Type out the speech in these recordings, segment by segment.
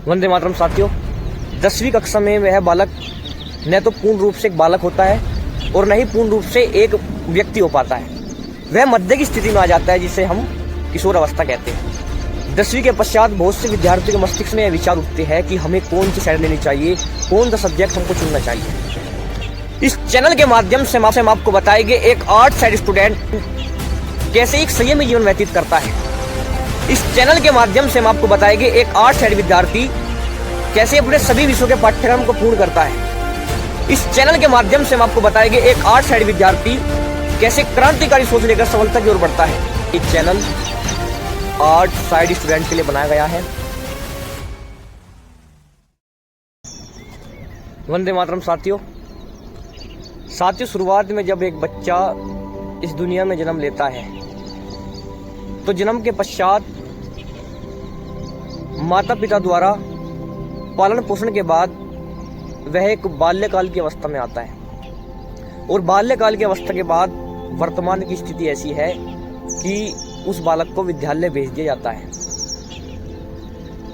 वंदे मातरम साथियों, 10वीं कक्षा में वह बालक न तो पूर्ण रूप से एक बालक होता है और न ही पूर्ण रूप से एक व्यक्ति हो पाता है। वह मध्य की स्थिति में आ जाता है जिसे हम किशोर अवस्था कहते हैं। 10वीं के पश्चात बहुत से विद्यार्थियों के मस्तिष्क में यह विचार उठते हैं कि हमें कौन सी साइड लेनी चाहिए, कौन सा सब्जेक्ट हमको चुनना चाहिए। इस चैनल के माध्यम से हम आपको बताएंगे एक आर्ट साइड स्टूडेंट कैसे एक संयमी जीवन व्यतीत करता है। इस चैनल के माध्यम से हम आपको बताएंगे एक आर्ट साइड विद्यार्थी कैसे अपने सभी विषयों के पाठ्यक्रम को पूर्ण करता है। इस चैनल के माध्यम से हम आपको बताएंगे एक आर्ट साइड विद्यार्थी कैसे क्रांतिकारी सोच लेकर सफलता की ओर बढ़ता है। एक चैनल आर्ट साइड स्टूडेंट के लिए बनाया गया है। वंदे मातरम साथियों, शुरुआत में जब एक बच्चा इस दुनिया में जन्म लेता है तो जन्म के पश्चात माता पिता द्वारा पालन पोषण के बाद वह एक बाल्यकाल की अवस्था में आता है और बाल्यकाल की अवस्था के बाद वर्तमान की स्थिति ऐसी है कि उस बालक को विद्यालय भेज दिया जाता है।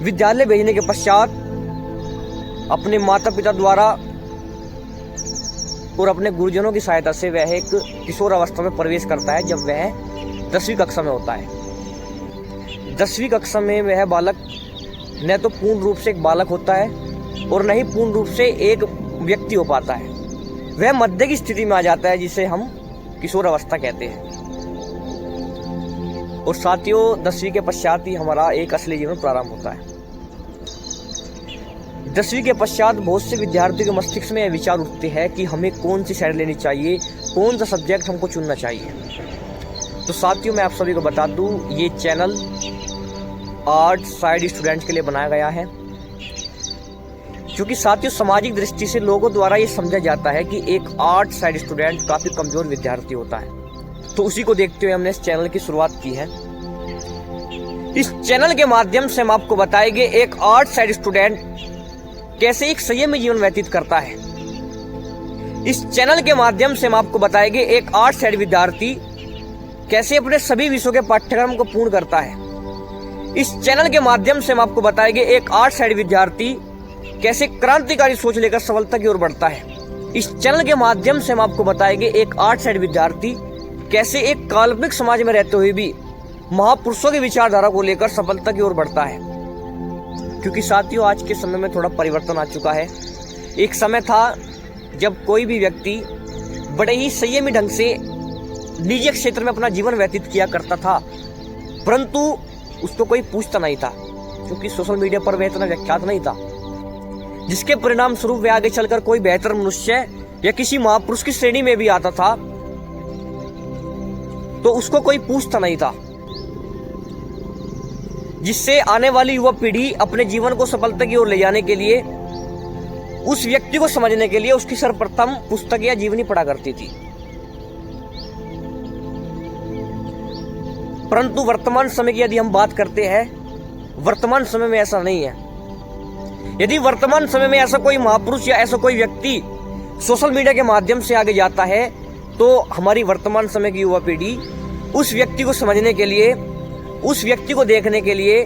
विद्यालय भेजने के पश्चात अपने माता पिता द्वारा और अपने गुरुजनों की सहायता से वह एक किशोर अवस्था में प्रवेश करता है जब वह 10वीं कक्षा में होता है। 10वीं कक्षा में वह बालक न तो पूर्ण रूप से एक बालक होता है और न ही पूर्ण रूप से एक व्यक्ति हो पाता है। वह मध्य की स्थिति में आ जाता है जिसे हम किशोर अवस्था कहते हैं। और साथियों, 10वीं के पश्चात ही हमारा एक असली जीवन प्रारंभ होता है। 10वीं के पश्चात बहुत से विद्यार्थियों के मस्तिष्क में यह विचार उठते हैं कि हमें कौन सी साइड लेनी चाहिए, कौन सा सब्जेक्ट हमको चुनना चाहिए। तो साथियों, मैं आप सभी को बता दूं, ये चैनल आर्ट साइड स्टूडेंट के लिए बनाया गया है क्योंकि साथियों सामाजिक दृष्टि से लोगों द्वारा ये समझा जाता है कि एक आर्ट साइड स्टूडेंट काफी कमजोर विद्यार्थी होता है। तो उसी को देखते हुए हमने इस चैनल की शुरुआत की है। इस चैनल के माध्यम से हम आपको बताएंगे एक आर्ट साइड स्टूडेंट कैसे एक संयमी जीवन व्यतीत करता है। इस चैनल के माध्यम से हम आपको बताएंगे एक आर्ट साइड विद्यार्थी कैसे अपने सभी विषयों के पाठ्यक्रम को पूर्ण करता है। इस चैनल के माध्यम से हम आपको बताएंगे एक आर्ट साइड विद्यार्थी कैसे क्रांतिकारी सोच लेकर सफलता की ओर बढ़ता है। इस चैनल के माध्यम से हम आपको बताएंगे एक आर्ट साइड विद्यार्थी कैसे एक काल्पनिक समाज में रहते हुए भी महापुरुषों की विचारधारा को लेकर सफलता की ओर बढ़ता है। क्योंकि साथियों, आज के समय में थोड़ा परिवर्तन आ चुका है। एक समय था जब कोई भी व्यक्ति बड़े ही संयमी ढंग से निजी क्षेत्र में अपना जीवन व्यतीत किया करता था, परंतु उसको कोई पूछता नहीं था क्योंकि सोशल मीडिया पर वह इतना विख्यात नहीं था, जिसके परिणाम स्वरूप वह आगे चलकर कोई बेहतर मनुष्य या किसी महापुरुष की श्रेणी में भी आता था तो उसको कोई पूछता नहीं था, जिससे आने वाली युवा पीढ़ी अपने जीवन को सफलता की ओर ले जाने के लिए उस व्यक्ति को समझने के लिए उसकी सर्वप्रथम पुस्तक या जीवनी पढ़ा करती थी। परंतु वर्तमान समय की यदि हम बात करते हैं, वर्तमान समय में ऐसा नहीं है। यदि वर्तमान समय में ऐसा कोई महापुरुष या ऐसा कोई व्यक्ति सोशल मीडिया के माध्यम से आगे जाता है तो हमारी वर्तमान समय की युवा पीढ़ी उस व्यक्ति को समझने के लिए, उस व्यक्ति को देखने के लिए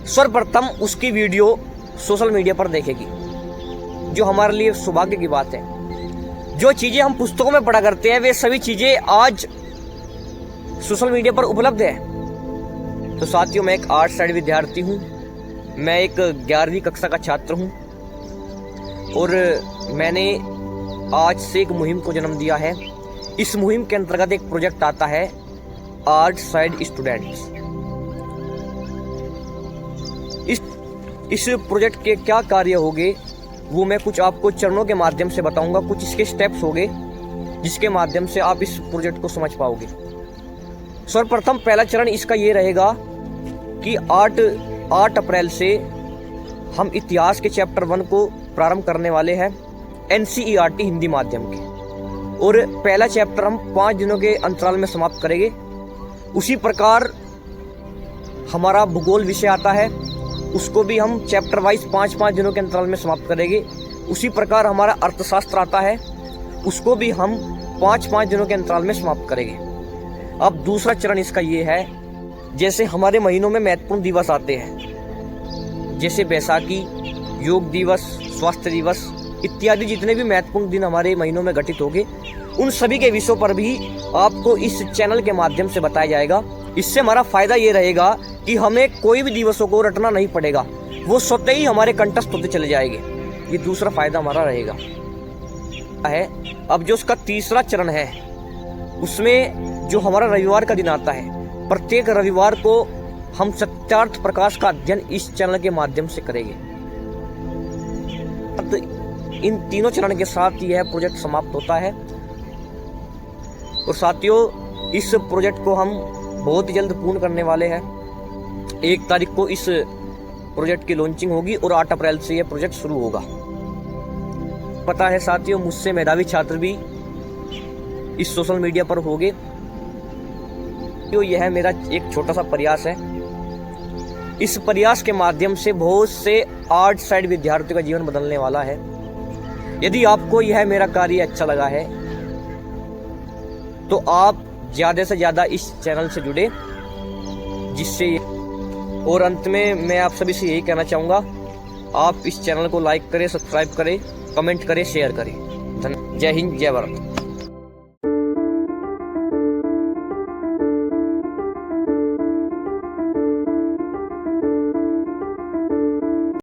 सर्वप्रथम उसकी वीडियो सोशल मीडिया पर देखेगी, जो हमारे लिए सौभाग्य की बात है। जो चीजें हम पुस्तकों में पढ़ा करते हैं वे सभी चीजें आज सोशल मीडिया पर उपलब्ध है। तो साथियों, मैं एक आर्ट साइड विद्यार्थी हूँ। मैं एक 11वीं कक्षा का छात्र हूँ और मैंने आज से एक मुहिम को जन्म दिया है। इस मुहिम के अंतर्गत एक प्रोजेक्ट आता है आर्ट साइड स्टूडेंट्स। इस प्रोजेक्ट के क्या कार्य होंगे वो मैं कुछ आपको चरणों के माध्यम से बताऊंगा। कुछ इसके स्टेप्स होंगे जिसके माध्यम से आप इस प्रोजेक्ट को समझ पाओगे। सर्वप्रथम पहला चरण इसका ये रहेगा कि 8 अप्रैल से हम इतिहास के चैप्टर 1 को प्रारंभ करने वाले हैं NCERT हिंदी माध्यम के, और पहला चैप्टर हम 5 दिनों के अंतराल में समाप्त करेंगे। उसी प्रकार हमारा भूगोल विषय आता है, उसको भी हम चैप्टर वाइज 5-5 दिनों के अंतराल में समाप्त करेंगे। उसी प्रकार हमारा अर्थशास्त्र आता है, उसको भी हम 5-5 दिनों के अंतराल में समाप्त करेंगे। अब दूसरा चरण इसका ये है, जैसे हमारे महीनों में महत्वपूर्ण दिवस आते हैं, जैसे बैसाखी, योग दिवस, स्वास्थ्य दिवस इत्यादि जितने भी महत्वपूर्ण दिन हमारे महीनों में घटित होंगे, उन सभी के विषयों पर भी आपको इस चैनल के माध्यम से बताया जाएगा। इससे हमारा फायदा ये रहेगा कि हमें कोई भी दिवसों को रटना नहीं पड़ेगा, वो स्वतः ही हमारे कंठस्थ होते चले जाएंगे। ये दूसरा फायदा हमारा रहेगा है। अब जो उसका तीसरा चरण है, उसमें जो हमारा रविवार का दिन आता है, प्रत्येक रविवार को हम सत्यार्थ प्रकाश का अध्ययन इस चैनल के माध्यम से करेंगे। इन तीनों चरण के साथ यह प्रोजेक्ट समाप्त होता है। और साथियों, इस प्रोजेक्ट को हम बहुत ही जल्द पूर्ण करने वाले हैं। 1 तारीख को इस प्रोजेक्ट की लॉन्चिंग होगी और 8 अप्रैल से यह प्रोजेक्ट शुरू होगा। पता है साथियों, मुझसे मेधावी छात्र भी इस सोशल मीडिया पर होंगे। तो यह मेरा एक छोटा सा प्रयास है। इस प्रयास के माध्यम से बहुत से आर्ट साइड विद्यार्थियों का जीवन बदलने वाला है। यदि आपको यह मेरा कार्य अच्छा लगा है तो आप ज़्यादा से ज़्यादा इस चैनल से जुड़े, जिससे और अंत में मैं आप सभी से यही कहना चाहूँगा, आप इस चैनल को लाइक करें, सब्सक्राइब करें, कमेंट करें, शेयर करें। जय हिंद, जय भारत।